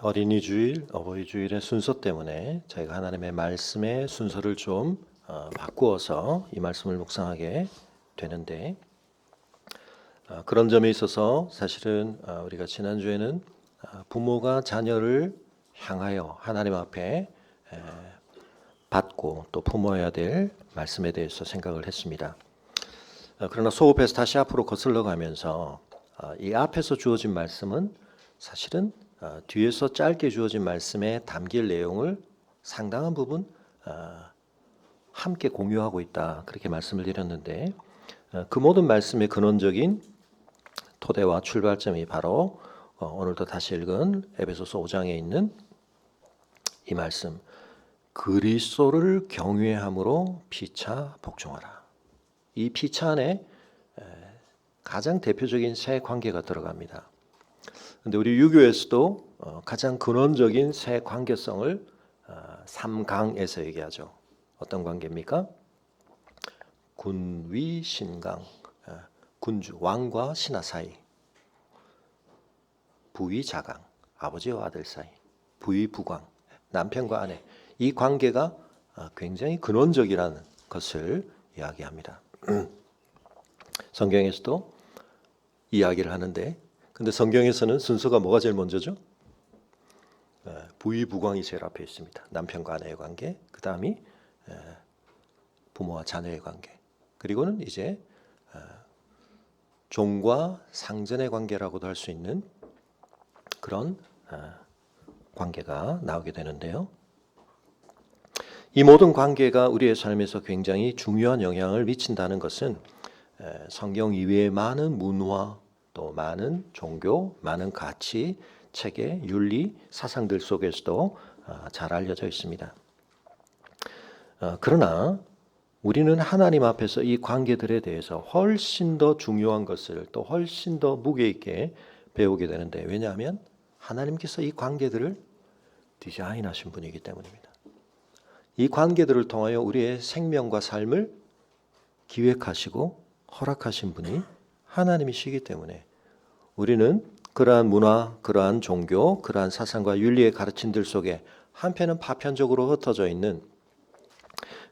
어린이 주일, 어버이 주일의 순서 때문에 저희가 하나님의 말씀의 순서를 좀 바꾸어서 이 말씀을 묵상하게 되는데 그런 점에 있어서 사실은 우리가 지난주에는 부모가 자녀를 향하여 하나님 앞에 받고 또 품어야 될 말씀에 대해서 생각을 했습니다. 그러나 소급해서 다시 앞으로 거슬러 가면서 이 앞에서 주어진 말씀은 사실은 뒤에서 짧게 주어진 말씀에 담길 내용을 상당한 부분 함께 공유하고 있다, 그렇게 말씀을 드렸는데 그 모든 말씀의 근원적인 토대와 출발점이 바로 오늘도 다시 읽은 에베소서 5장에 있는 이 말씀, 그리스도를 경외함으로 피차 복종하라. 이 피차 안에 가장 대표적인 세 관계가 들어갑니다. 그런데 우리 유교에서도 가장 근원적인 세 관계성을 3강에서 얘기하죠. 어떤 관계입니까? 군위 신강, 군주 왕과 신하 사이, 부위 자강, 아버지와 아들 사이, 부위 부광, 남편과 아내. 이 관계가 굉장히 근원적이라는 것을 이야기합니다. 성경에서도 이야기를 하는데, 근데 성경에서는 순서가 뭐가 제일 먼저죠? 부위부광이 제일 앞에 있습니다. 남편과 아내의 관계, 그 다음이 부모와 자녀의 관계, 그리고는 이제 종과 상전의 관계라고도 할 수 있는 그런 관계가 나오게 되는데요. 이 모든 관계가 우리의 삶에서 굉장히 중요한 영향을 미친다는 것은 성경 이외의 많은 문화, 또 많은 종교, 많은 가치, 체계, 윤리, 사상들 속에서도 잘 알려져 있습니다. 그러나 우리는 하나님 앞에서 이 관계들에 대해서 훨씬 더 중요한 것을 또 훨씬 더 무게 있게 배우게 되는데, 왜냐하면 하나님께서 이 관계들을 디자인하신 분이기 때문입니다. 이 관계들을 통하여 우리의 생명과 삶을 기획하시고 허락하신 분이 하나님이시기 때문에 우리는 그러한 문화, 그러한 종교, 그러한 사상과 윤리의 가르침들 속에 한편은 파편적으로 흩어져 있는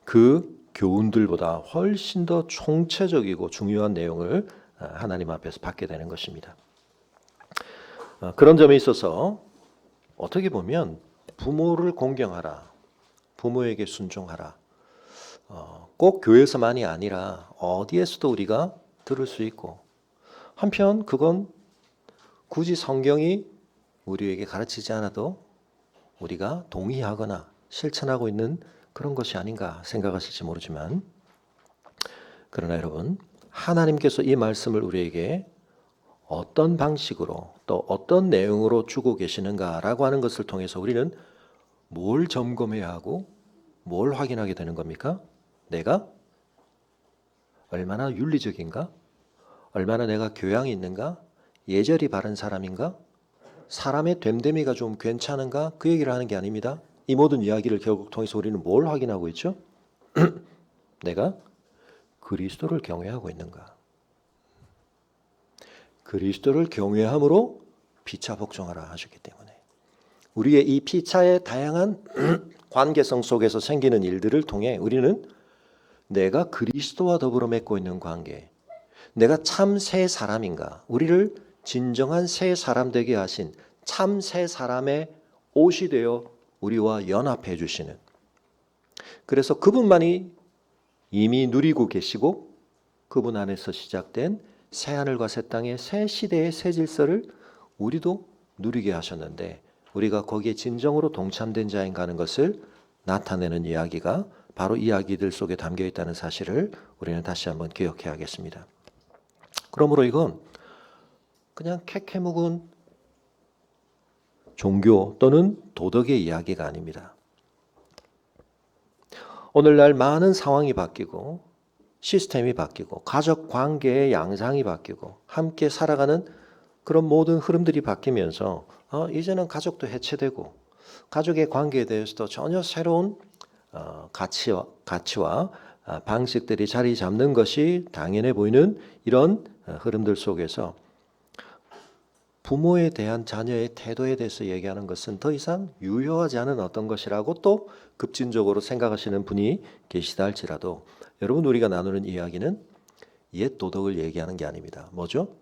그 교훈들보다 훨씬 더 총체적이고 중요한 내용을 하나님 앞에서 받게 되는 것입니다. 그런 점에 있어서 어떻게 보면 부모를 공경하라, 부모에게 순종하라, 꼭 교회에서만이 아니라 어디에서도 우리가 들을 수 있고, 한편 그건 굳이 성경이 우리에게 가르치지 않아도 우리가 동의하거나 실천하고 있는 그런 것이 아닌가 생각하실지 모르지만, 그러나 여러분, 하나님께서 이 말씀을 우리에게 어떤 방식으로 또 어떤 내용으로 주고 계시는가라고 하는 것을 통해서 우리는 뭘 점검해야 하고 뭘 확인하게 되는 겁니까? 내가 얼마나 윤리적인가? 얼마나 내가 교양이 있는가? 예절이 바른 사람인가? 사람의 됨됨이가 좀 괜찮은가? 그 얘기를 하는 게 아닙니다. 이 모든 이야기를 결국 통해서 우리는 뭘 확인하고 있죠? 내가 그리스도를 경외하고 있는가? 그리스도를 경외함으로 피차 복종하라 하셨기 때문에 우리의 이 피차의 다양한 관계성 속에서 생기는 일들을 통해 우리는 내가 그리스도와 더불어 맺고 있는 관계, 내가 참 새 사람인가, 우리를 진정한 새 사람 되게 하신 참 새 사람의 옷이 되어 우리와 연합해 주시는, 그래서 그분만이 이미 누리고 계시고 그분 안에서 시작된 새하늘과 새 땅의 새 시대의 새 질서를 우리도 누리게 하셨는데, 우리가 거기에 진정으로 동참된 자인가 하는 것을 나타내는 이야기가 바로 이야기들 속에 담겨 있다는 사실을 우리는 다시 한번 기억해야겠습니다. 그러므로 이건 그냥 캐캐묵은 종교 또는 도덕의 이야기가 아닙니다. 오늘날 많은 상황이 바뀌고 시스템이 바뀌고 가족 관계의 양상이 바뀌고 함께 살아가는 그런 모든 흐름들이 바뀌면서 이제는 가족도 해체되고 가족의 관계에 대해서도 전혀 새로운 가치와 방식들이 자리 잡는 것이 당연해 보이는 이런 흐름들 속에서 부모에 대한 자녀의 태도에 대해서 얘기하는 것은 더 이상 유효하지 않은 어떤 것이라고 또 급진적으로 생각하시는 분이 계시다 할지라도 여러분 우리가 나누는 이야기는 옛 도덕을 얘기하는 게 아닙니다. 뭐죠?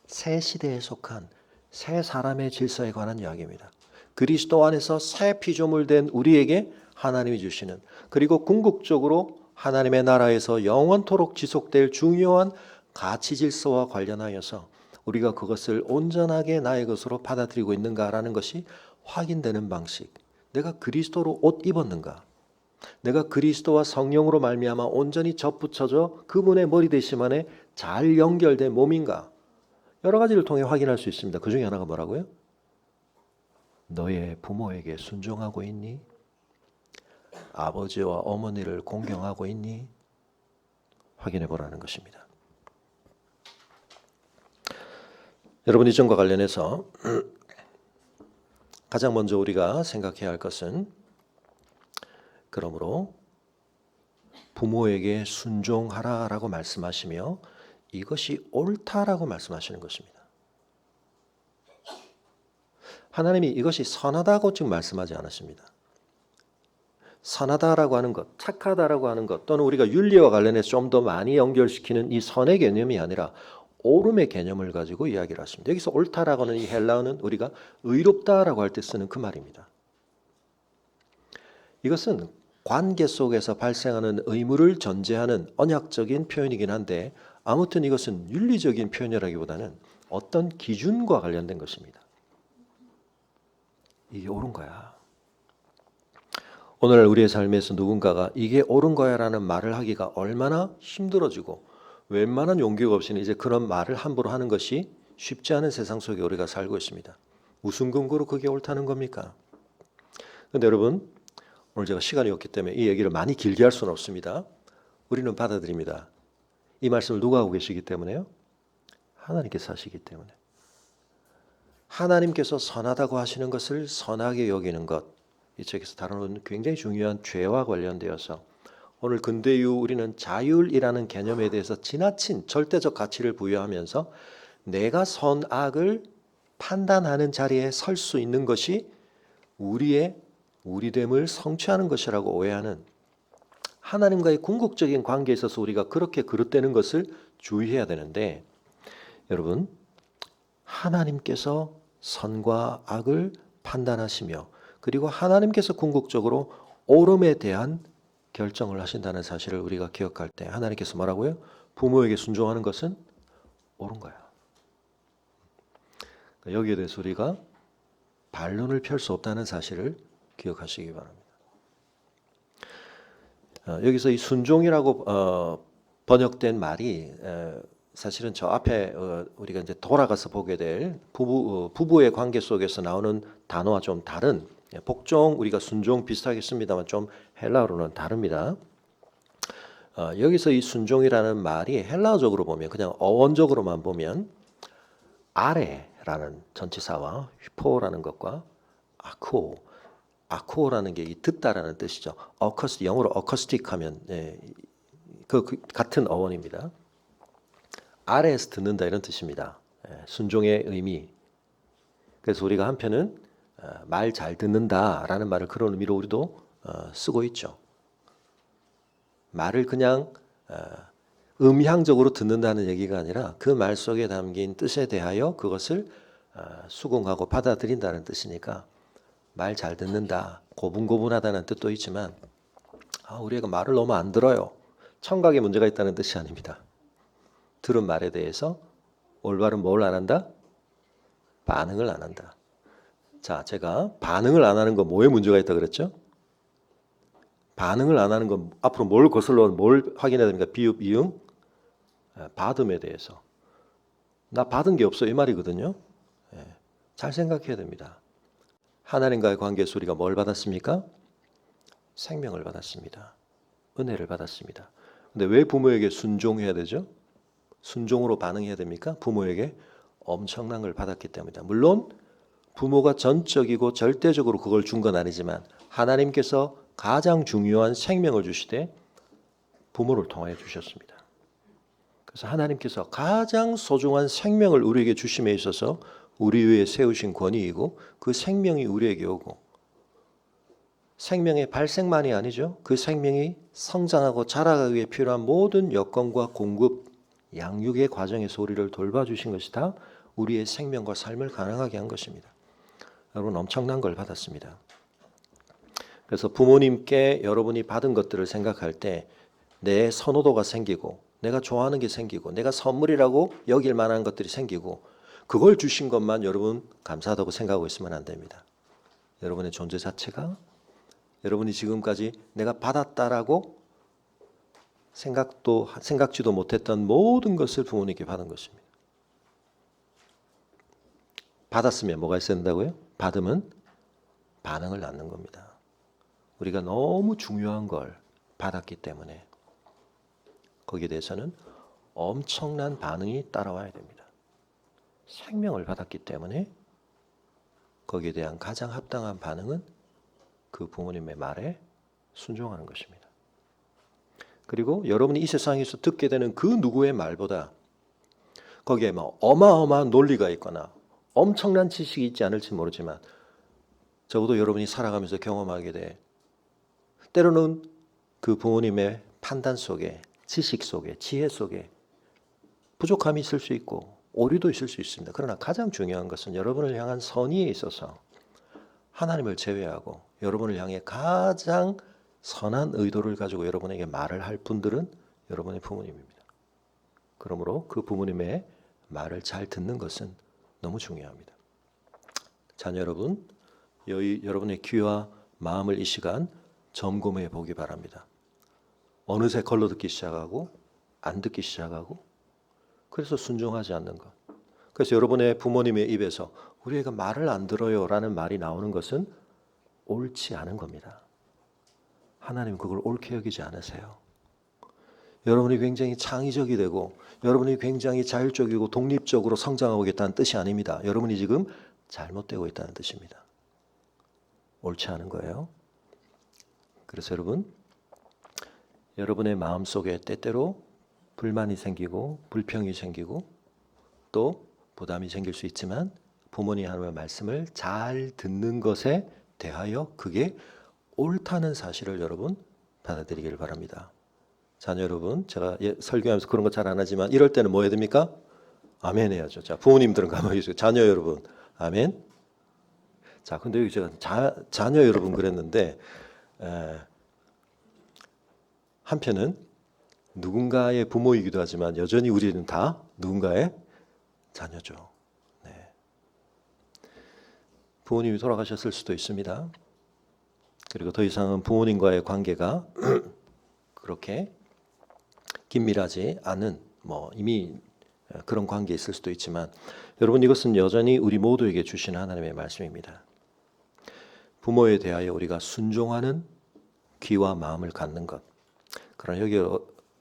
새 시대에 속한 새 사람의 질서에 관한 이야기입니다. 그리스도 안에서 새 피조물 된 우리에게 하나님이 주시는 그리고 궁극적으로 하나님의 나라에서 영원토록 지속될 중요한 가치 질서와 관련하여서 우리가 그것을 온전하게 나의 것으로 받아들이고 있는가라는 것이 확인되는 방식. 내가 그리스도로 옷 입었는가? 내가 그리스도와 성령으로 말미암아 온전히 접붙여져 그분의 머리 되심 안에 잘 연결된 몸인가? 여러 가지를 통해 확인할 수 있습니다. 그 중에 하나가 뭐라고요? 너의 부모에게 순종하고 있니? 아버지와 어머니를 공경하고 있니? 확인해 보라는 것입니다. 여러분 이 점과 관련해서 가장 먼저 우리가 생각해야 할 것은 그러므로 부모에게 순종하라라고 말씀하시며 이것이 옳다라고 말씀하시는 것입니다. 하나님이 이것이 선하다고 지금 말씀하지 않으십니다. 선하다라고 하는 것, 착하다라고 하는 것 또는 우리가 윤리와 관련해서 좀 더 많이 연결시키는 이 선의 개념이 아니라 옳음의 개념을 가지고 이야기를 하십니다. 여기서 옳다라고 하는 이 헬라어는 우리가 의롭다라고 할 때 쓰는 그 말입니다. 이것은 관계 속에서 발생하는 의무를 전제하는 언약적인 표현이긴 한데 아무튼 이것은 윤리적인 표현이라기보다는 어떤 기준과 관련된 것입니다. 이게 옳은 거야. 오늘 우리의 삶에서 누군가가 이게 옳은 거야 라는 말을 하기가 얼마나 힘들어지고 웬만한 용기가 없이는 이제 그런 말을 함부로 하는 것이 쉽지 않은 세상 속에 우리가 살고 있습니다. 무슨 근거로 그게 옳다는 겁니까? 그런데 여러분 오늘 제가 시간이 없기 때문에 이 얘기를 많이 길게 할 수는 없습니다. 우리는 받아들입니다. 이 말씀을 누가 하고 계시기 때문에요? 하나님께서 하시기 때문에. 하나님께서 선하다고 하시는 것을 선하게 여기는 것, 이 책에서 다루는 굉장히 중요한 죄와 관련되어서 오늘 근대 이후 우리는 자율이라는 개념에 대해서 지나친 절대적 가치를 부여하면서 내가 선악을 판단하는 자리에 설 수 있는 것이 우리의 우리됨을 성취하는 것이라고 오해하는 하나님과의 궁극적인 관계에 있어서 우리가 그렇게 그릇되는 것을 주의해야 되는데 여러분 하나님께서 선과 악을 판단하시며 그리고 하나님께서 궁극적으로 옳음에 대한 결정을 하신다는 사실을 우리가 기억할 때 하나님께서 뭐라고요? 부모에게 순종하는 것은 옳은 거야. 여기에 대해서 우리가 반론을 펼 수 없다는 사실을 기억하시기 바랍니다. 여기서 이 순종이라고 번역된 말이 사실은 저 앞에 우리가 이제 돌아가서 보게 될 부부의 관계 속에서 나오는 단어와 좀 다른 복종 우리가 순종 비슷하겠습니다만 좀 헬라어로는 다릅니다. 여기서 이 순종이라는 말이 헬라어적으로 보면 그냥 어원적으로만 보면 아래라는 전치사와 휘포라는 것과 아코라는 게 이 듣다라는 뜻이죠. 영어로 어커스틱하면 그 같은 어원입니다. 아래에서 듣는다 이런 뜻입니다. 순종의 의미. 그래서 우리가 한편은 말 잘 듣는다라는 말을 그런 의미로 우리도 쓰고 있죠. 말을 그냥 음향적으로 듣는다는 얘기가 아니라 그 말 속에 담긴 뜻에 대하여 그것을 수긍하고 받아들인다는 뜻이니까 말 잘 듣는다, 고분고분하다는 뜻도 있지만 우리 애가 말을 너무 안 들어요. 청각에 문제가 있다는 뜻이 아닙니다. 들은 말에 대해서 올바른 뭘 안 한다? 반응을 안 한다. 자, 제가 반응을 안 하는 거 뭐에 문제가 있다 그랬죠? 반응을 안 하는 건 앞으로 뭘 거슬러 뭘 확인해야 됩니까? 비읍, 이응, 받음에 대해서. 나 받은 게 없어 이 말이거든요. 잘 생각해야 됩니다. 하나님과의 관계에서 우리가 뭘 받았습니까? 생명을 받았습니다. 은혜를 받았습니다. 근데 왜 부모에게 순종해야 되죠? 순종으로 반응해야 됩니까? 부모에게 엄청난 걸 받았기 때문이다. 물론 부모가 전적이고 절대적으로 그걸 준 건 아니지만 하나님께서 가장 중요한 생명을 주시되 부모를 통하여 주셨습니다. 그래서 하나님께서 가장 소중한 생명을 우리에게 주심에 있어서 우리 위에 세우신 권위이고 그 생명이 우리에게 오고 생명의 발생만이 아니죠. 그 생명이 성장하고 자라가기 위해 필요한 모든 여건과 공급, 양육의 과정에서 우리를 돌봐주신 것이 다 우리의 생명과 삶을 가능하게 한 것입니다. 여러분 엄청난 걸 받았습니다. 그래서 부모님께 여러분이 받은 것들을 생각할 때 내 선호도가 생기고 내가 좋아하는 게 생기고 내가 선물이라고 여길 만한 것들이 생기고 그걸 주신 것만 여러분 감사하다고 생각하고 있으면 안 됩니다. 여러분의 존재 자체가 여러분이 지금까지 내가 받았다라고 생각지도 못했던 모든 것을 부모님께 받은 것입니다. 받았으면 뭐가 있어야 된다고요? 받으면 반응을 낳는 겁니다. 우리가 너무 중요한 걸 받았기 때문에 거기에 대해서는 엄청난 반응이 따라와야 됩니다. 생명을 받았기 때문에 거기에 대한 가장 합당한 반응은 그 부모님의 말에 순종하는 것입니다. 그리고 여러분이 이 세상에서 듣게 되는 그 누구의 말보다 거기에 뭐 어마어마한 논리가 있거나 엄청난 지식이 있지 않을지 모르지만 적어도 여러분이 살아가면서 경험하게 돼 때로는 그 부모님의 판단 속에 지식 속에 지혜 속에 부족함이 있을 수 있고 오류도 있을 수 있습니다. 그러나 가장 중요한 것은 여러분을 향한 선의에 있어서 하나님을 제외하고 여러분을 향해 가장 선한 의도를 가지고 여러분에게 말을 할 분들은 여러분의 부모님입니다. 그러므로 그 부모님의 말을 잘 듣는 것은 너무 중요합니다. 자녀 여러분, 여러분의 귀와 마음을 이 시간 점검해 보기 바랍니다. 어느새 걸러 듣기 시작하고 안 듣기 시작하고 그래서 순종하지 않는 것. 그래서 여러분의 부모님의 입에서 우리 애가 말을 안 들어요 라는 말이 나오는 것은 옳지 않은 겁니다. 하나님 그걸 옳게 여기지 않으세요. 여러분이 굉장히 창의적이 되고 여러분이 굉장히 자율적이고 독립적으로 성장하고 있다는 뜻이 아닙니다. 여러분이 지금 잘못되고 있다는 뜻입니다. 옳지 않은 거예요. 그래서 여러분의 마음속에 때때로 불만이 생기고 불평이 생기고 또 부담이 생길 수 있지만 부모님 하나님의 말씀을 잘 듣는 것에 대하여 그게 옳다는 사실을 여러분 받아들이기를 바랍니다. 자녀 여러분, 제가 설교하면서 그런 거 잘 안 하지만 이럴 때는 뭐 해야 됩니까? 아멘 해야죠. 자, 부모님들은 가만히 계세요. 자녀 여러분, 아멘. 자, 근데 여기 제가 자녀 여러분 그랬는데 한편은 누군가의 부모이기도 하지만 여전히 우리는 다 누군가의 자녀죠. 네. 부모님이 돌아가셨을 수도 있습니다. 그리고 더 이상은 부모님과의 관계가 그렇게 긴밀하지 않은 이미 그런 관계에 있을 수도 있지만 여러분 이것은 여전히 우리 모두에게 주신 하나님의 말씀입니다. 부모에 대하여 우리가 순종하는 귀와 마음을 갖는 것. 그러나 여기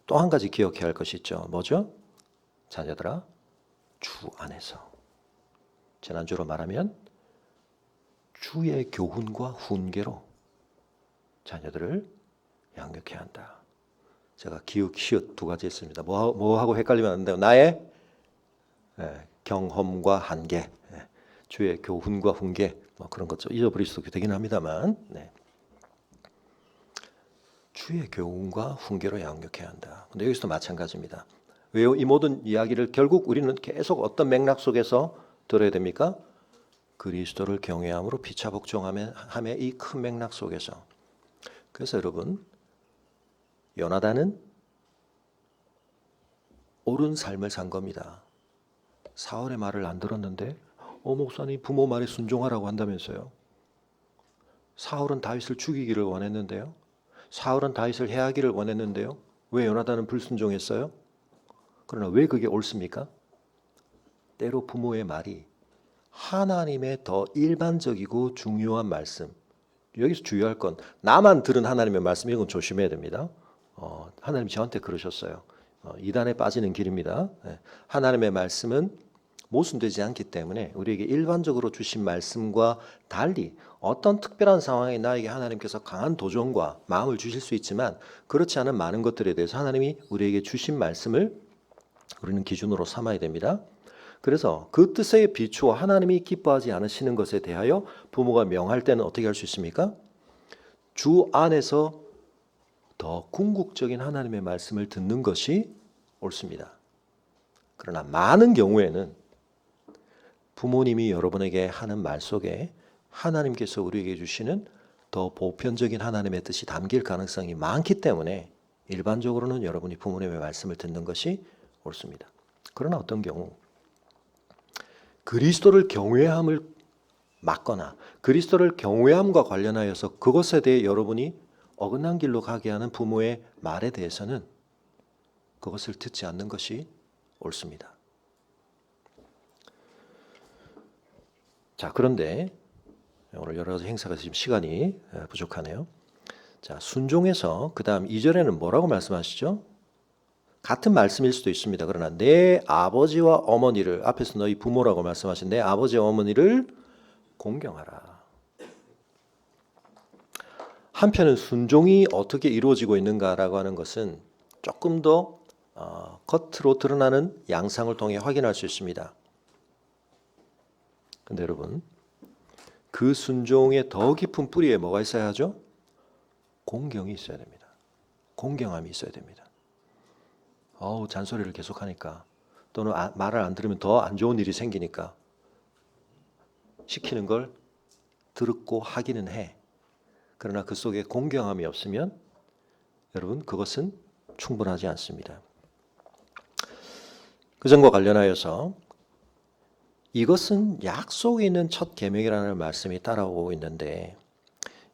또 한 가지 기억해야 할 것이 있죠. 뭐죠? 자녀들아, 주 안에서. 지난주로 말하면 주의 교훈과 훈계로 자녀들을 양육해야 한다. 제가 기읍, 시읒 두 가지 했습니다. 뭐하고 헷갈리면 안 돼요. 나의 경험과 한계, 주의 교훈과 훈계, 그런 것죠. 잊어버릴 수도 되긴 합니다만, 주의 교훈과 훈계로 양육해야 한다. 근데 여기서도 마찬가지입니다. 왜요? 이 모든 이야기를 결국 우리는 계속 어떤 맥락 속에서 들어야 됩니까? 그리스도를 경외함으로 피차 복종함의 이 큰 맥락 속에서. 그래서 여러분, 요나단은 옳은 삶을 산 겁니다. 사울의 말을 안 들었는데 목사님 부모 말에 순종하라고 한다면서요. 사울은 다윗을 죽이기를 원했는데요. 사울은 다윗을 해하기를 원했는데요. 왜 요나단은 불순종했어요? 그러나 왜 그게 옳습니까? 때로 부모의 말이 하나님의 더 일반적이고 중요한 말씀. 여기서 주의할 건 나만 들은 하나님의 말씀 이건 조심해야 됩니다. 하나님 저한테 그러셨어요. 이단에 빠지는 길입니다. 하나님의 말씀은 모순되지 않기 때문에 우리에게 일반적으로 주신 말씀과 달리 어떤 특별한 상황에 나에게 하나님께서 강한 도전과 마음을 주실 수 있지만 그렇지 않은 많은 것들에 대해서 하나님이 우리에게 주신 말씀을 우리는 기준으로 삼아야 됩니다. 그래서 그 뜻에 비추어 하나님이 기뻐하지 않으시는 것에 대하여 부모가 명할 때는 어떻게 할 수 있습니까? 주 안에서 더 궁극적인 하나님의 말씀을 듣는 것이 옳습니다. 그러나 많은 경우에는 부모님이 여러분에게 하는 말 속에 하나님께서 우리에게 주시는 더 보편적인 하나님의 뜻이 담길 가능성이 많기 때문에 일반적으로는 여러분이 부모님의 말씀을 듣는 것이 옳습니다. 그러나 어떤 경우 그리스도를 경외함을 막거나 그리스도를 경외함과 관련하여서 그것에 대해 여러분이 어긋난 길로 가게 하는 부모의 말에 대해서는 그것을 듣지 않는 것이 옳습니다. 자, 그런데 오늘 여러 가지 행사가 지금 시간이 부족하네요. 자, 순종해서 그 다음 2절에는 뭐라고 말씀하시죠? 같은 말씀일 수도 있습니다. 그러나 내 아버지와 어머니를, 앞에서 너희 부모라고 말씀하신 내 아버지와 어머니를 공경하라. 한편은 순종이 어떻게 이루어지고 있는가라고 하는 것은 조금 더 겉으로 드러나는 양상을 통해 확인할 수 있습니다. 근데 여러분, 그 순종의 더 깊은 뿌리에 뭐가 있어야 하죠? 공경이 있어야 됩니다. 공경함이 있어야 됩니다. 잔소리를 계속하니까 또는 말을 안 들으면 더 안 좋은 일이 생기니까 시키는 걸 듣고 하기는 해. 그러나 그 속에 공경함이 없으면 여러분 그것은 충분하지 않습니다. 그 점과 관련하여서 이것은 약속이 있는 첫 계명이라는 말씀이 따라오고 있는데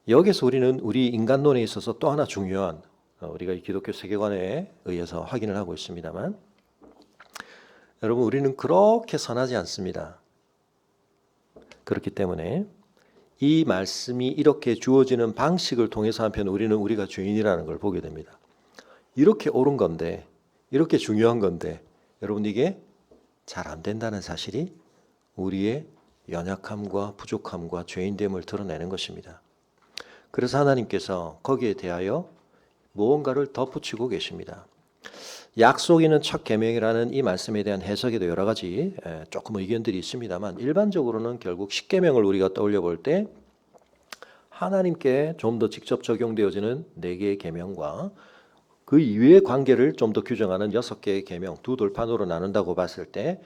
여기서 우리는 우리 인간론에 있어서 또 하나 중요한 우리가 이 기독교 세계관에 의해서 확인을 하고 있습니다만 여러분 우리는 그렇게 선하지 않습니다. 그렇기 때문에 이 말씀이 이렇게 주어지는 방식을 통해서 한편 우리는 우리가 죄인이라는 걸 보게 됩니다. 이렇게 옳은 건데 이렇게 중요한 건데 여러분 이게 잘 안 된다는 사실이 우리의 연약함과 부족함과 죄인됨을 드러내는 것입니다. 그래서 하나님께서 거기에 대하여 무언가를 덧붙이고 계십니다. 약속 있는 첫 계명이라는 이 말씀에 대한 해석에도 여러 가지 조금 의견들이 있습니다만 일반적으로는 결국 십계명을 우리가 떠올려 볼 때 하나님께 좀 더 직접 적용되어지는 4개의 계명과 그 이외의 관계를 좀 더 규정하는 6개의 계명, 두 돌판으로 나눈다고 봤을 때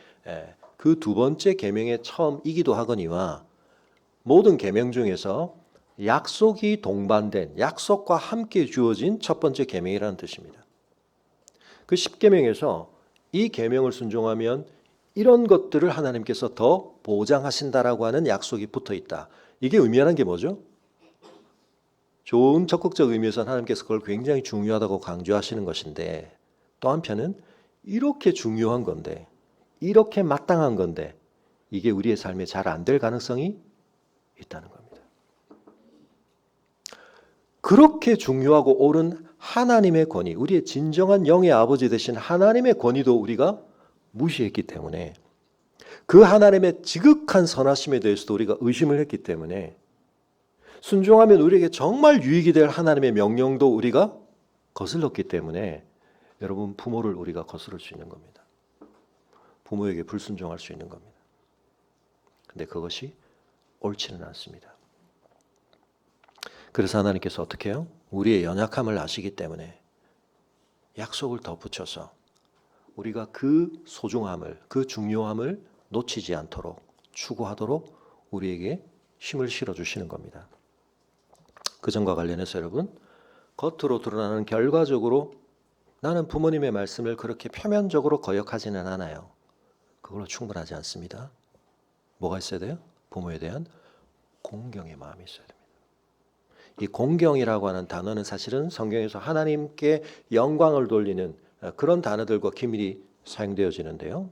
그 두 번째 계명의 처음이기도 하거니와 모든 계명 중에서 약속이 동반된 약속과 함께 주어진 첫 번째 계명이라는 뜻입니다. 그 10계명에서 이 계명을 순종하면 이런 것들을 하나님께서 더 보장하신다라고 하는 약속이 붙어 있다. 이게 의미하는 게 뭐죠? 좋은 적극적 의미에서 하나님께서 그걸 굉장히 중요하다고 강조하시는 것인데 또 한편은 이렇게 중요한 건데 이렇게 마땅한 건데 이게 우리의 삶에 잘 안 될 가능성이 있다는 겁니다. 그렇게 중요하고 옳은 하나님의 권위, 우리의 진정한 영의 아버지 되신 하나님의 권위도 우리가 무시했기 때문에 그 하나님의 지극한 선하심에 대해서도 우리가 의심을 했기 때문에 순종하면 우리에게 정말 유익이 될 하나님의 명령도 우리가 거슬렀기 때문에 여러분 부모를 우리가 거스를 수 있는 겁니다. 부모에게 불순종할 수 있는 겁니다. 근데 그것이 옳지는 않습니다. 그래서 하나님께서 어떻게 해요? 우리의 연약함을 아시기 때문에 약속을 덧붙여서 우리가 그 소중함을, 그 중요함을 놓치지 않도록 추구하도록 우리에게 힘을 실어주시는 겁니다. 그 점과 관련해서 여러분 겉으로 드러나는 결과적으로 나는 부모님의 말씀을 그렇게 표면적으로 거역하지는 않아요. 그걸로 충분하지 않습니다. 뭐가 있어야 돼요? 부모에 대한 공경의 마음이 있어야 됩니다. 이 공경이라고 하는 단어는 사실은 성경에서 하나님께 영광을 돌리는 그런 단어들과 긴밀히 사용되어지는데요.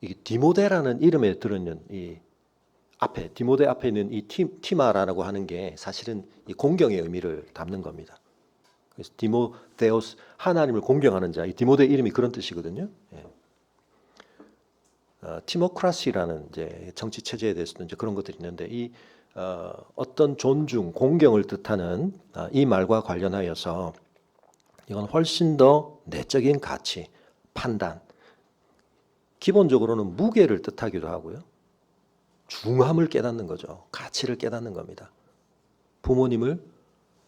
이 디모데라는 이름에 들어있는 이 앞에 디모데 앞에 있는 이 티마라고 하는 게 사실은 이 공경의 의미를 담는 겁니다. 그래서 디모데오스 하나님을 공경하는 자, 이 디모데 이름이 그런 뜻이거든요. 예. 티모크라시라는 이제 정치 체제에 대해서도 이제 그런 것들이 있는데 이 어떤 존중, 공경을 뜻하는 이 말과 관련하여서 이건 훨씬 더 내적인 가치, 판단, 기본적으로는 무게를 뜻하기도 하고요. 중함을 깨닫는 거죠. 가치를 깨닫는 겁니다. 부모님을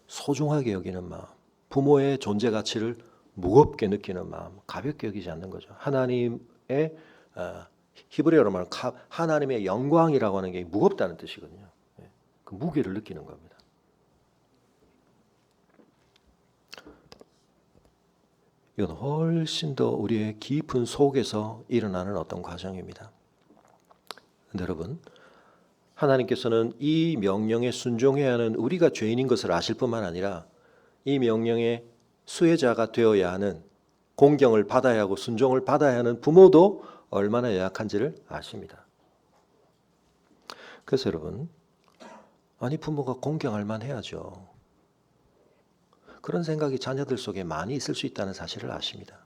소중하게 여기는 마음, 부모의 존재 가치를 무겁게 느끼는 마음, 가볍게 여기지 않는 거죠. 하나님의 히브리어로 말하면 하나님의 영광이라고 하는 게 무겁다는 뜻이거든요. 그 무게를 느끼는 겁니다. 이건 훨씬 더 우리의 깊은 속에서 일어나는 어떤 과정입니다. 근데 여러분, 하나님께서는 이 명령에 순종해야 하는 우리가 죄인인 것을 아실 뿐만 아니라 이 명령의 수혜자가 되어야 하는, 공경을 받아야 하고 순종을 받아야 하는 부모도 얼마나 연약한지를 아십니다. 그래서 여러분, 아니 부모가 공경할 만 해야죠. 그런 생각이 자녀들 속에 많이 있을 수 있다는 사실을 아십니다.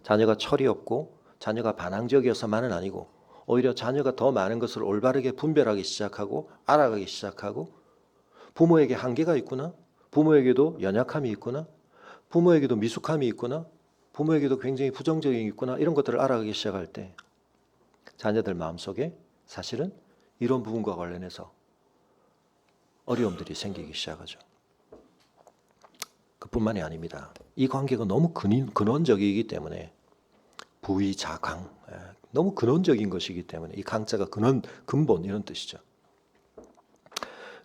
자녀가 철이 없고 자녀가 반항적이어서만은 아니고 오히려 자녀가 더 많은 것을 올바르게 분별하기 시작하고 알아가기 시작하고 부모에게 한계가 있구나, 부모에게도 연약함이 있구나, 부모에게도 미숙함이 있구나, 부모에게도 굉장히 부정적인 게 있구나, 이런 것들을 알아가기 시작할 때 자녀들 마음속에 사실은 이런 부분과 관련해서 어려움들이 생기기 시작하죠. 그뿐만이 아닙니다. 이 관계가 너무 근원적이기 때문에 부의자강, 너무 근원적인 것이기 때문에 이 강자가 근본 이런 뜻이죠.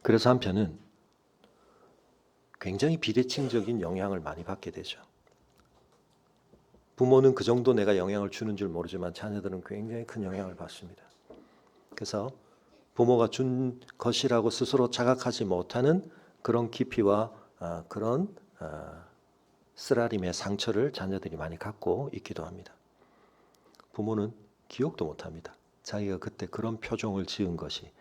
그래서 한편은 굉장히 비대칭적인 영향을 많이 받게 되죠. 부모는 그 정도 내가 영향을 주는 줄 모르지만 자녀들은 굉장히 큰 영향을 받습니다. 그래서 부모가 준 것이라고 스스로 자각하지 못하는 그런 깊이와 그런 쓰라림의 상처를 자녀들이 많이 갖고 있기도 합니다. 부모는 기억도 못합니다. 자기가 그때 그런 표정을 지은 것이,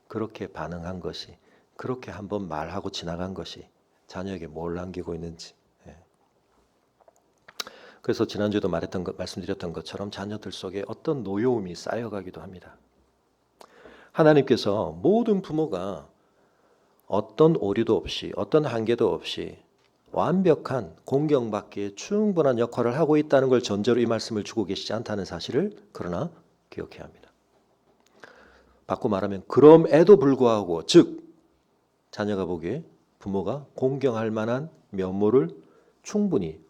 그렇게 반응한 것이, 그렇게 한번 말하고 지나간 것이 자녀에게 뭘 남기고 있는지. 그래서 지난주에도 말씀드렸던 것처럼 자녀들 속에 어떤 노여움이 쌓여가기도 합니다. 하나님께서 모든 부모가 어떤 오류도 없이, 어떤 한계도 없이 완벽한 공경받기에 충분한 역할을 하고 있다는 걸 전제로 이 말씀을 주고 계시지 않다는 사실을 그러나 기억해야 합니다. 바꿔 말하면 그럼에도 불구하고, 즉 자녀가 보기에 부모가 공경할 만한 면모를 충분히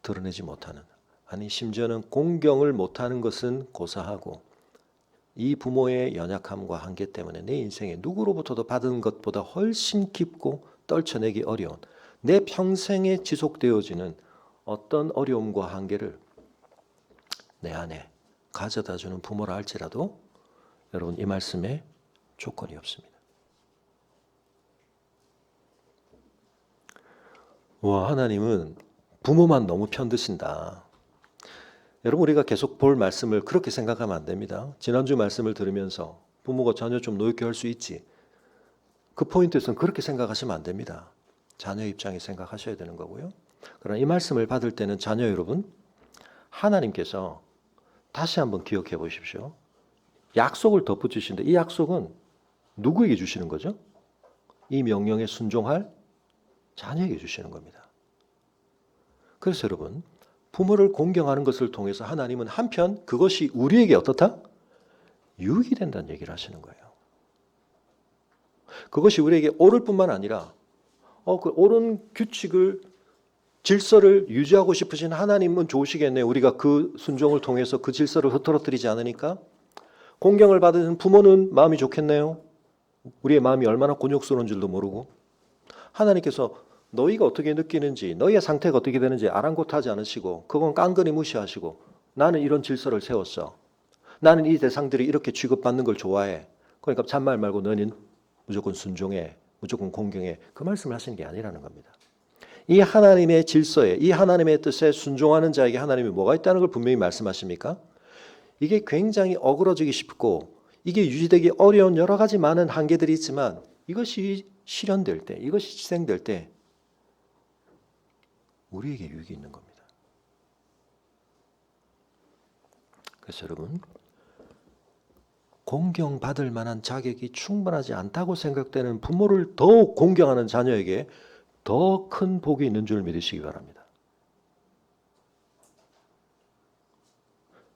드러내지 못하는, 아니 심지어는 공경을 못하는 것은 고사하고 이 부모의 연약함과 한계 때문에 내 인생에 누구로부터도 받은 것보다 훨씬 깊고 떨쳐내기 어려운, 내 평생에 지속되어지는 어떤 어려움과 한계를 내 안에 가져다주는 부모라 할지라도 여러분 이 말씀에 조건이 없습니다. 와, 하나님은 부모만 너무 편드신다. 여러분 우리가 계속 볼 말씀을 그렇게 생각하면 안 됩니다. 지난주 말씀을 들으면서 부모가 자녀 좀 노엽게 할 수 있지, 그 포인트에서는 그렇게 생각하시면 안 됩니다. 자녀 입장에 생각하셔야 되는 거고요. 그러나 이 말씀을 받을 때는 자녀 여러분, 하나님께서 다시 한번 기억해 보십시오. 약속을 덧붙이시는데 이 약속은 누구에게 주시는 거죠? 이 명령에 순종할 자녀에게 주시는 겁니다. 그래서 여러분, 부모를 공경하는 것을 통해서 하나님은 한편 그것이 우리에게 어떻다? 유익이 된다는 얘기를 하시는 거예요. 그것이 우리에게 옳을 뿐만 아니라 그 옳은 규칙을, 질서를 유지하고 싶으신 하나님은 좋으시겠네요. 우리가 그 순종을 통해서 그 질서를 흐트러뜨리지 않으니까. 공경을 받은 부모는 마음이 좋겠네요. 우리의 마음이 얼마나 곤욕스러운 줄도 모르고. 하나님께서 너희가 어떻게 느끼는지, 너희의 상태가 어떻게 되는지 아랑곳하지 않으시고 그건 깡그리 무시하시고, 나는 이런 질서를 세웠어, 나는 이 대상들이 이렇게 취급받는 걸 좋아해, 그러니까 잔말 말고 너는 무조건 순종해, 무조건 공경해, 그 말씀을 하시는 게 아니라는 겁니다. 이 하나님의 질서에, 이 하나님의 뜻에 순종하는 자에게 하나님이 뭐가 있다는 걸 분명히 말씀하십니까? 이게 굉장히 어그러지기 쉽고 이게 유지되기 어려운 여러 가지 많은 한계들이 있지만 이것이 실현될 때, 이것이 실행될 때 우리에게 유익이 있는 겁니다. 그래서 여러분, 공경받을 만한 자격이 충분하지 않다고 생각되는 부모를 더욱 공경하는 자녀에게 더 큰 복이 있는 줄 믿으시기 바랍니다.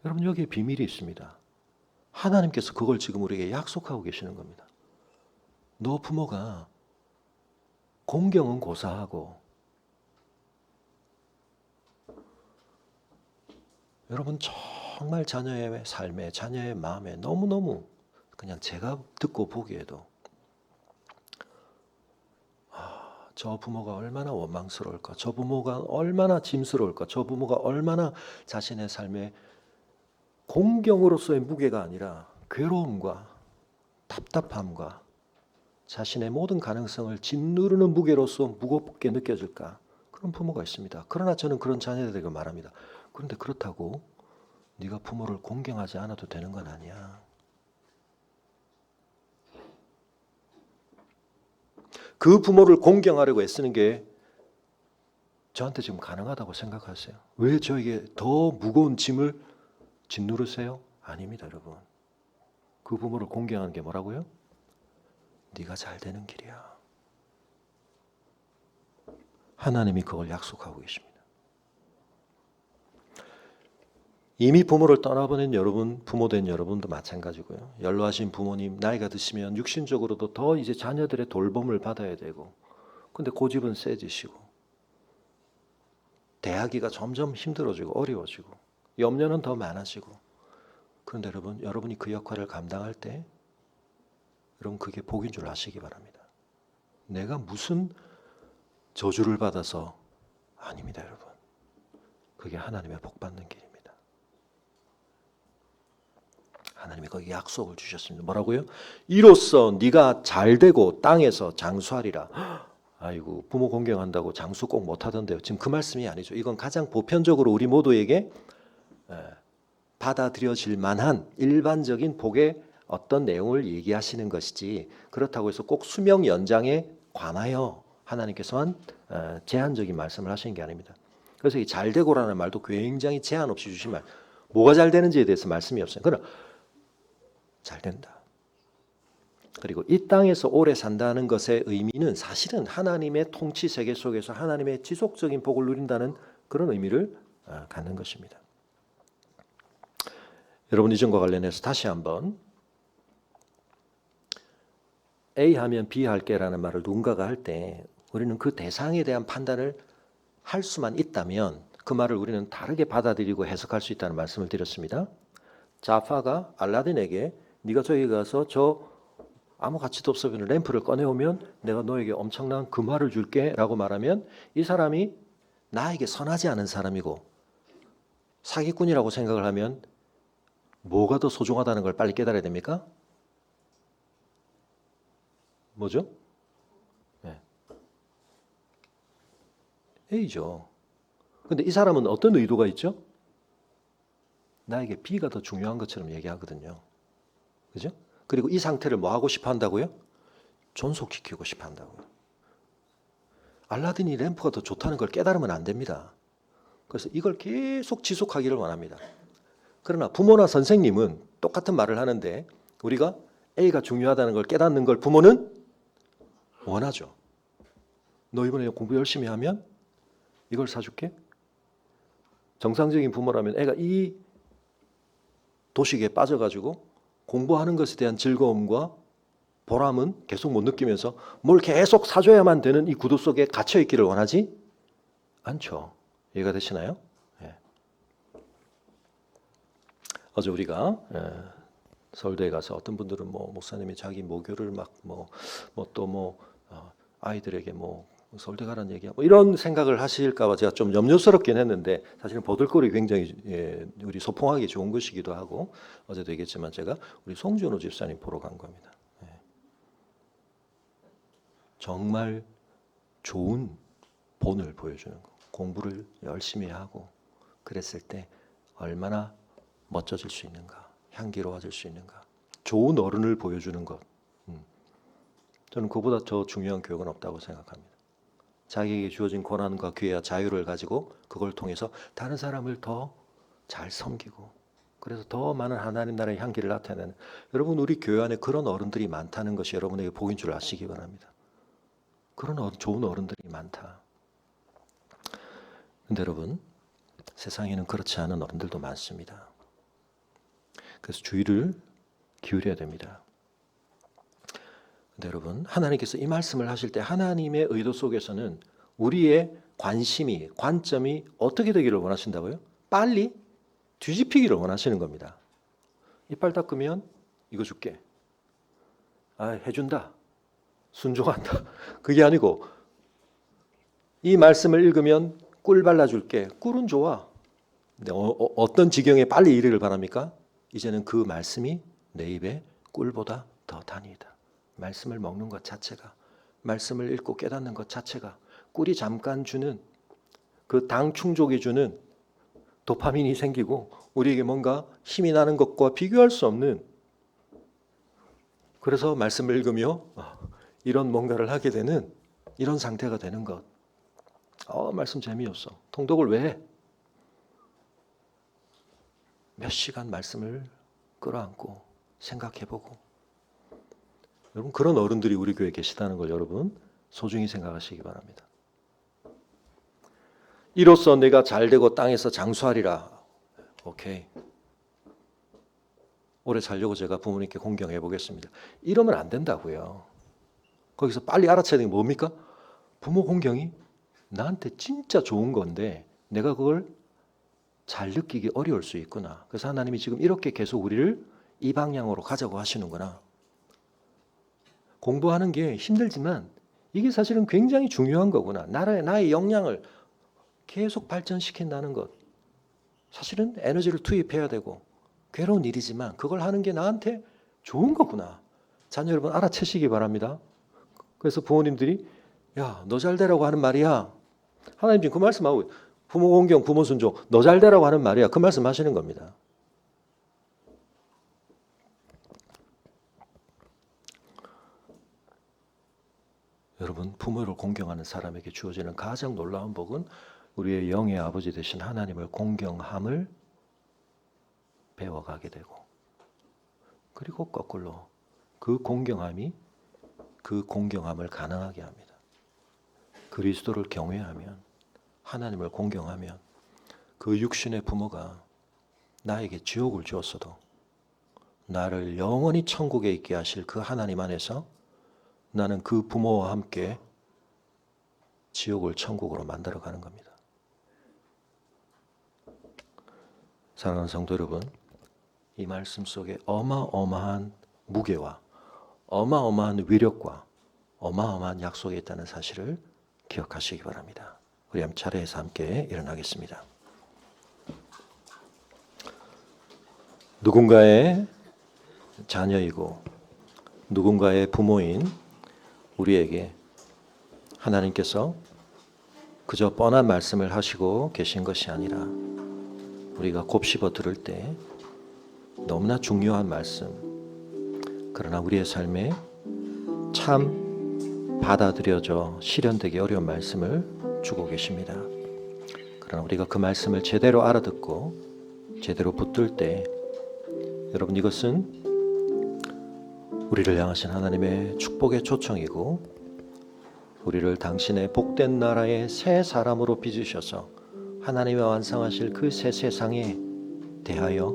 여러분 여기에 비밀이 있습니다. 하나님께서 그걸 지금 우리에게 약속하고 계시는 겁니다. 너 부모가 공경은 고사하고 여러분 정말 자녀의 삶에 자녀의 마음에 너무너무 그냥 제가 듣고 보기에도 저 부모가 얼마나 원망스러울까, 저 부모가 얼마나 짐스러울까, 저 부모가 얼마나 자신의 삶에 공경으로서의 무게가 아니라 괴로움과 답답함과 자신의 모든 가능성을 짓누르는 무게로서 무겁게 느껴질까, 그런 부모가 있습니다. 그러나 저는 그런 자녀들에게 말합니다. 그런데 그렇다고 네가 부모를 공경하지 않아도 되는 건 아니야. 그 부모를 공경하려고 애쓰는 게 저한테 지금 가능하다고 생각하세요? 왜 저에게 더 무거운 짐을 짓누르세요? 아닙니다, 여러분. 그 부모를 공경하는 게 뭐라고요? 네가 잘 되는 길이야. 하나님이 그걸 약속하고 계십니다. 이미 부모를 떠나보낸 여러분, 부모된 여러분도 마찬가지고요. 연로하신 부모님, 나이가 드시면 육신적으로도 더 이제 자녀들의 돌봄을 받아야 되고, 근데 고집은 세지시고, 대하기가 점점 힘들어지고 어려워지고, 염려는 더 많아지고. 그런데 여러분, 여러분이 그 역할을 감당할 때, 여러분 그게 복인 줄 아시기 바랍니다. 내가 무슨 저주를 받아서 아닙니다, 여러분. 그게 하나님의 복 받는 길입니다. 하나님이 거기 약속을 주셨습니다. 뭐라고요? 이로써 네가 잘되고 땅에서 장수하리라. 아이고, 부모 공경한다고 장수 꼭 못하던데요. 지금 그 말씀이 아니죠. 이건 가장 보편적으로 우리 모두에게 받아들여질 만한 일반적인 복의 어떤 내용을 얘기하시는 것이지, 그렇다고 해서 꼭 수명 연장에 관하여 하나님께서만 제한적인 말씀을 하시는 게 아닙니다. 그래서 이 잘되고라는 말도 굉장히 제한 없이 주신 말, 뭐가 잘 되는지에 대해서 말씀이 없어요. 그러나 잘 된다. 그리고 이 땅에서 오래 산다는 것의 의미는 사실은 하나님의 통치 세계 속에서 하나님의 지속적인 복을 누린다는 그런 의미를 갖는 것입니다. 여러분, 이전과 관련해서 다시 한번 A 하면 B 할게라는 말을 누군가가 할 때 우리는 그 대상에 대한 판단을 할 수만 있다면 그 말을 우리는 다르게 받아들이고 해석할 수 있다는 말씀을 드렸습니다. 자파가 알라딘에게 네가 저기 가서 저 아무 가치도 없어 보이는 램프를 꺼내오면 내가 너에게 엄청난 금화를 줄게 라고 말하면 이 사람이 나에게 선하지 않은 사람이고 사기꾼이라고 생각을 하면 뭐가 더 소중하다는 걸 빨리 깨달아야 됩니까? 뭐죠? 네. A죠. 근데 이 사람은 어떤 의도가 있죠? 나에게 B가 더 중요한 것처럼 얘기하거든요. 그죠? 그리고 이 상태를 뭐 하고 싶어 한다고요? 존속시키고 싶어 한다고요. 알라딘이 램프가 더 좋다는 걸 깨달으면 안 됩니다. 그래서 이걸 계속 지속하기를 원합니다. 그러나 부모나 선생님은 똑같은 말을 하는데 우리가 A가 중요하다는 걸 깨닫는 걸 부모는 원하죠. 너 이번에 공부 열심히 하면 이걸 사줄게. 정상적인 부모라면 애가 이 도식에 빠져가지고 공부하는 것에 대한 즐거움과 보람은 계속 못 느끼면서 뭘 계속 사줘야만 되는 이 구도 속에 갇혀 있기를 원하지 않죠. 이해가 되시나요? 네. 어제 우리가 서울대에 가서 어떤 분들은 뭐 목사님이 자기 모교를 막 아이들에게 서울대 가라는 얘기야 이런 생각을 하실까봐 제가 좀 염려스럽긴 했는데 사실은 보들거리 굉장히 우리 소풍하기 좋은 것이기도 하고 어제도 얘기했지만 제가 우리 송준호 집사님 보러 간 겁니다. 정말 좋은 본을 보여주는 거. 공부를 열심히 하고 그랬을 때 얼마나 멋져질 수 있는가, 향기로워질 수 있는가, 좋은 어른을 보여주는 것. 저는 그보다 더 중요한 교육은 없다고 생각합니다. 자기에게 주어진 고난과 기회와 자유를 가지고 그걸 통해서 다른 사람을 더 잘 섬기고 그래서 더 많은 하나님 나라의 향기를 나타내는 여러분 우리 교회 안에 그런 어른들이 많다는 것이 여러분에게 복인 줄 아시기 바랍니다. 그런 좋은 어른들이 많다. 근데 여러분, 세상에는 그렇지 않은 어른들도 많습니다. 그래서 주의를 기울여야 됩니다. 근데 여러분, 하나님께서 이 말씀을 하실 때 하나님의 의도 속에서는 우리의 관심이, 관점이 어떻게 되기를 원하신다고요? 빨리 뒤집히기를 원하시는 겁니다. 이빨 닦으면 이거 줄게. 해준다. 순종한다. 그게 아니고 이 말씀을 읽으면 꿀 발라줄게. 꿀은 좋아. 근데 어떤 지경에 빨리 이르기를 바랍니까? 이제는 그 말씀이 내 입에 꿀보다 더 다니다. 말씀을 먹는 것 자체가, 말씀을 읽고 깨닫는 것 자체가 꿀이 잠깐 주는 그 당 충족이 주는 도파민이 생기고 우리에게 뭔가 힘이 나는 것과 비교할 수 없는, 그래서 말씀을 읽으며 이런 뭔가를 하게 되는 이런 상태가 되는 것. 말씀 재미없어. 통독을 왜 해? 몇 시간 말씀을 끌어안고 생각해보고. 여러분, 그런 어른들이 우리 교회에 계시다는 걸 여러분 소중히 생각하시기 바랍니다. 이로써 내가 잘되고 땅에서 장수하리라. 오케이. 오래 살려고 제가 부모님께 공경해 보겠습니다. 이러면 안 된다고요. 거기서 빨리 알아채야 되는 게 뭡니까? 부모 공경이 나한테 진짜 좋은 건데 내가 그걸 잘 느끼기 어려울 수 있구나. 그래서 하나님이 지금 이렇게 계속 우리를 이 방향으로 가자고 하시는구나. 공부하는 게 힘들지만 이게 사실은 굉장히 중요한 거구나. 나의 역량을 계속 발전시킨다는 것. 사실은 에너지를 투입해야 되고 괴로운 일이지만 그걸 하는 게 나한테 좋은 거구나. 자녀 여러분 알아채시기 바랍니다. 그래서 부모님들이 야, 너 잘 되라고 하는 말이야. 하나님 지금 그 말씀하고 부모 공경, 부모 순종, 너 잘 되라고 하는 말이야. 그 말씀 하시는 겁니다. 여러분, 부모를 공경하는 사람에게 주어지는 가장 놀라운 복은 우리의 영의 아버지 되신 하나님을 공경함을 배워가게 되고, 그리고 거꾸로 그 공경함이 그 공경함을 가능하게 합니다. 그리스도를 경외하면, 하나님을 공경하면 그 육신의 부모가 나에게 지옥을 주었어도 나를 영원히 천국에 있게 하실 그 하나님 안에서 나는 그 부모와 함께 지옥을 천국으로 만들어가는 겁니다. 사랑하는 성도 여러분, 이 말씀 속에 어마어마한 무게와 어마어마한 위력과 어마어마한 약속이 있다는 사실을 기억하시기 바랍니다. 우리 한 차례에서 함께 일어나겠습니다. 누군가의 자녀이고 누군가의 부모인 우리에게 하나님께서 그저 뻔한 말씀을 하시고 계신 것이 아니라 우리가 곱씹어 들을 때 너무나 중요한 말씀, 그러나 우리의 삶에 참 받아들여져 실현되기 어려운 말씀을 주고 계십니다. 그러나 우리가 그 말씀을 제대로 알아듣고 제대로 붙들 때 여러분, 이것은 우리를 향하신 하나님의 축복의 초청이고 우리를 당신의 복된 나라의 새 사람으로 빚으셔서 하나님의 완성하실 그 새 세상에 대하여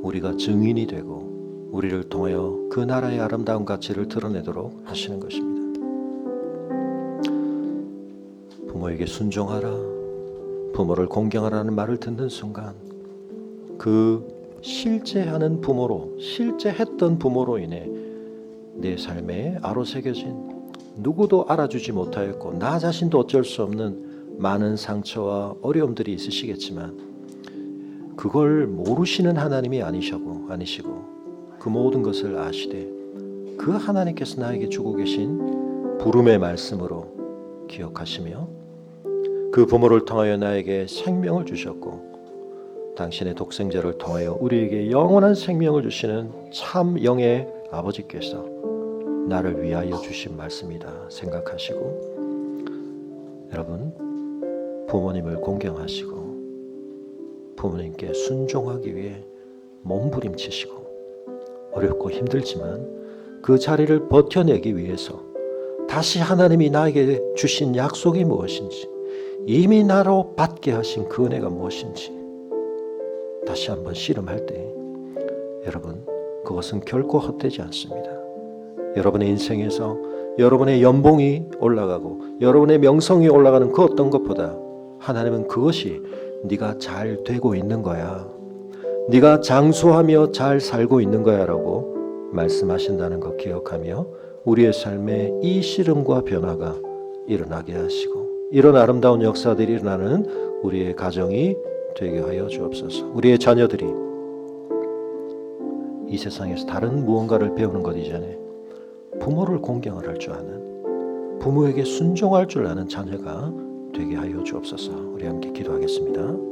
우리가 증인이 되고 우리를 통하여 그 나라의 아름다운 가치를 드러내도록 하시는 것입니다. 부모에게 순종하라, 부모를 공경하라는 말을 듣는 순간 그 실제 하는 부모로, 실제 했던 부모로 인해 내 삶에 아로새겨진 누구도 알아주지 못하였고 나 자신도 어쩔 수 없는 많은 상처와 어려움들이 있으시겠지만 그걸 모르시는 하나님이 아니시고 그 모든 것을 아시되 그 하나님께서 나에게 주고 계신 부름의 말씀으로 기억하시며 그 부모를 통하여 나에게 생명을 주셨고 당신의 독생자를 통하여 우리에게 영원한 생명을 주시는 참 영의 아버지께서 나를 위하여 주신 말씀이다 생각하시고, 여러분 부모님을 공경하시고 부모님께 순종하기 위해 몸부림치시고 어렵고 힘들지만 그 자리를 버텨내기 위해서 다시 하나님이 나에게 주신 약속이 무엇인지, 이미 나로 받게 하신 그 은혜가 무엇인지 다시 한번 씨름할 때 여러분, 그것은 결코 헛되지 않습니다. 여러분의 인생에서 여러분의 연봉이 올라가고 여러분의 명성이 올라가는 그 어떤 것보다 하나님은 그것이 네가 잘 되고 있는 거야, 네가 장수하며 잘 살고 있는 거야 라고 말씀하신다는 것 기억하며 우리의 삶에 이 씨름과 변화가 일어나게 하시고 이런 아름다운 역사들이 일어나는 우리의 가정이 되게 하여 주옵소서. 우리의 자녀들이 이 세상에서 다른 무언가를 배우는 것 이전에 부모를 공경을 할 줄 아는, 부모에게 순종할 줄 아는 자녀가 되게 하여 주옵소서. 우리 함께 기도하겠습니다.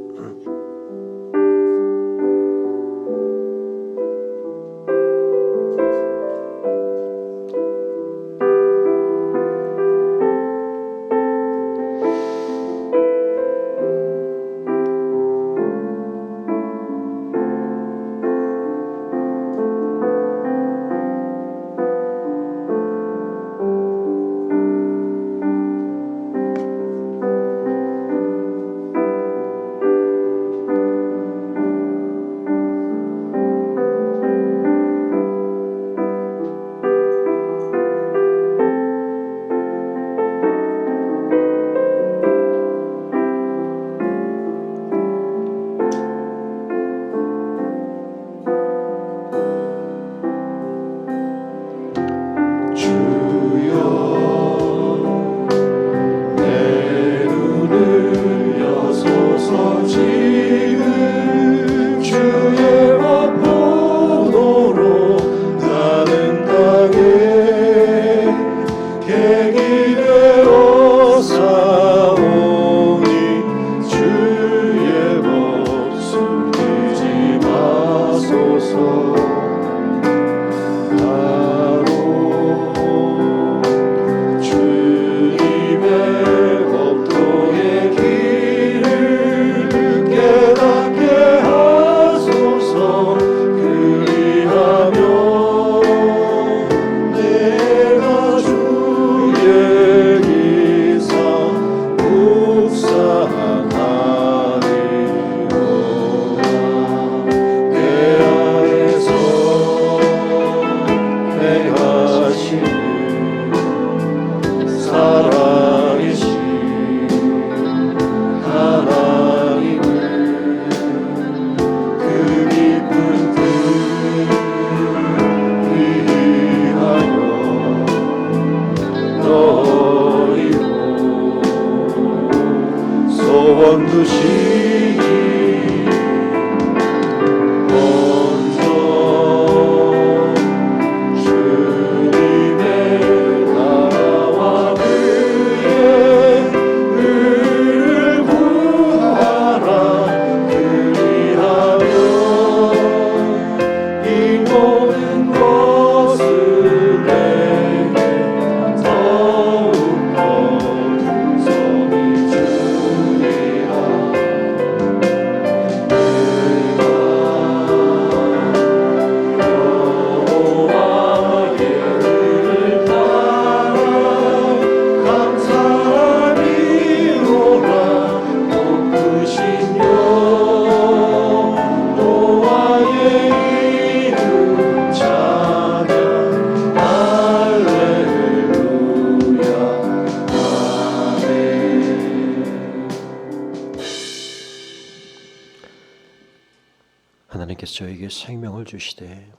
하나님께서 저에게 생명을 주시되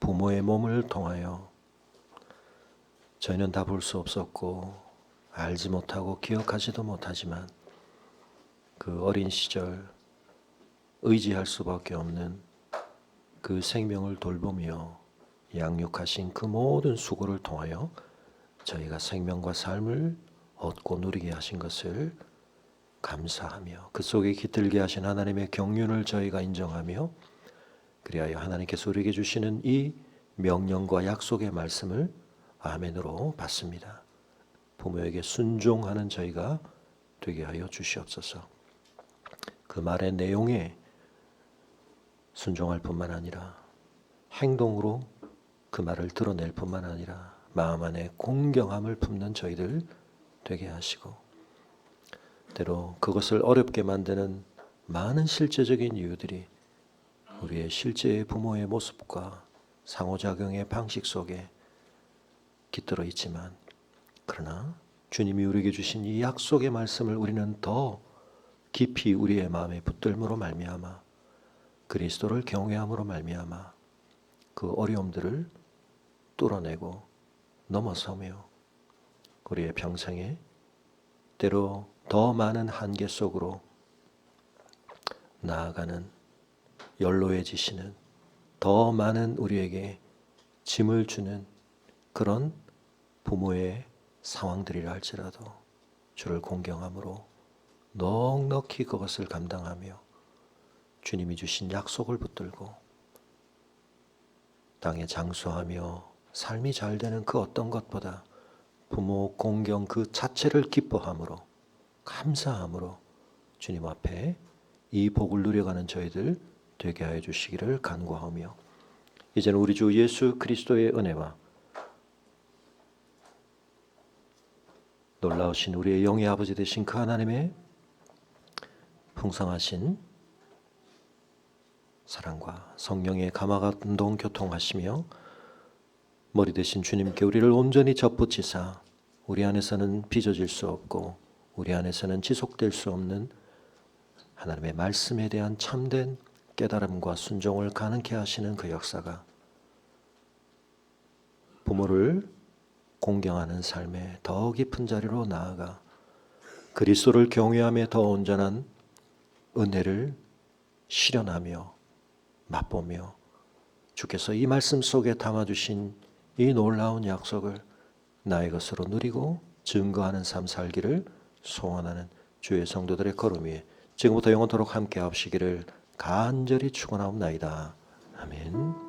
부모의 몸을 통하여 저희는 다 볼 수 없었고 알지 못하고 기억하지도 못하지만 그 어린 시절 의지할 수밖에 없는 그 생명을 돌보며 양육하신 그 모든 수고를 통하여 저희가 생명과 삶을 얻고 누리게 하신 것을 감사하며 그 속에 깃들게 하신 하나님의 경륜을 저희가 인정하며 그리하여 하나님께서 우리에게 주시는 이 명령과 약속의 말씀을 아멘으로 받습니다. 부모에게 순종하는 저희가 되게 하여 주시옵소서. 그 말의 내용에 순종할 뿐만 아니라 행동으로 그 말을 드러낼 뿐만 아니라 마음 안에 공경함을 품는 저희들 되게 하시고, 때로 그것을 어렵게 만드는 많은 실제적인 이유들이 우리의 실제의 부모의 모습과 상호작용의 방식 속에 깃들어 있지만, 그러나 주님이 우리에게 주신 이 약속의 말씀을 우리는 더 깊이 우리의 마음에 붙들므로 말미암아 그리스도를 경외함으로 말미암아 그 어려움들을 뚫어내고 넘어서며 우리의 평생에 때로 더 많은 한계 속으로 나아가는 연로해지시는, 더 많은 우리에게 짐을 주는 그런 부모의 상황들이라 할지라도 주를 공경함으로 넉넉히 그것을 감당하며 주님이 주신 약속을 붙들고 땅에 장수하며 삶이 잘 되는 그 어떤 것보다 부모 공경 그 자체를 기뻐함으로, 감사함으로 주님 앞에 이 복을 누려가는 저희들 되게 하여 주시기를 간구하며, 이제는 우리 주 예수 그리스도의 은혜와 놀라우신 우리의 영의 아버지 되신 그 하나님의 풍성하신 사랑과 성령의 감화감동 교통하시며 머리 되신 주님께 우리를 온전히 접붙이사 우리 안에서는 빚어질 수 없고 우리 안에서는 지속될 수 없는 하나님의 말씀에 대한 참된 깨달음과 순종을 가능케 하시는 그 역사가 부모를 공경하는 삶의 더 깊은 자리로 나아가 그리스도를 경외함에 더 온전한 은혜를 실현하며 맛보며 주께서 이 말씀 속에 담아주신 이 놀라운 약속을 나의 것으로 누리고 증거하는 삶 살기를 소원하는 주의 성도들의 걸음 위에 지금부터 영원토록 함께 하시기를 간절히 축원하옵나이다. 아멘.